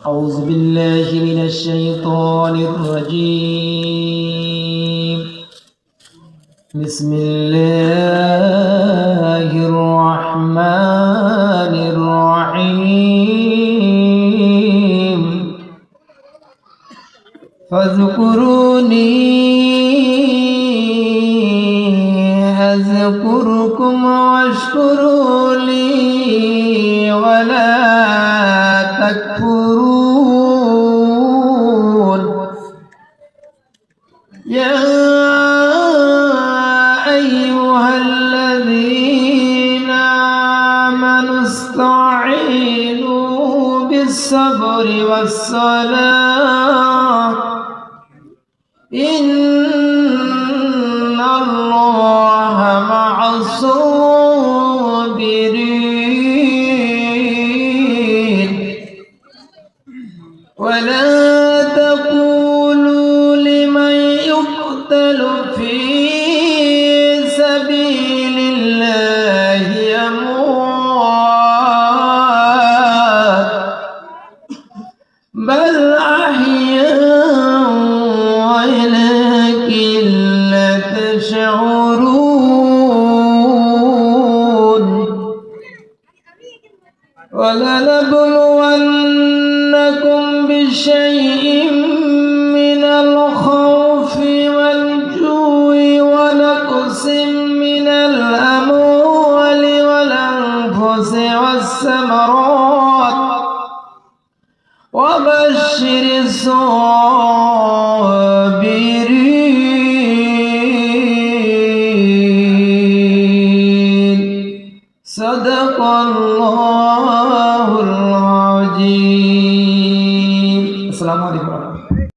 أعوذ بالله من الشيطان الرجيم بسم الله الرحمن الرحيم فاذكروني أذكركم واشكروا لي ولا تكفرون يا أيها الذين آمنوا استعينوا بالصبر والصلاة إن الله مع الصابرين ولا تقولوا لمن يقتل في سبيل الله أموات بل أحياء ولكن لا تشعرون ولنبلونكم بشيء من الخوف والجوع ونقص من الأموال والأنفس والثمرات وبشر الصابرين صدق الله العظيم. السلام عليكم.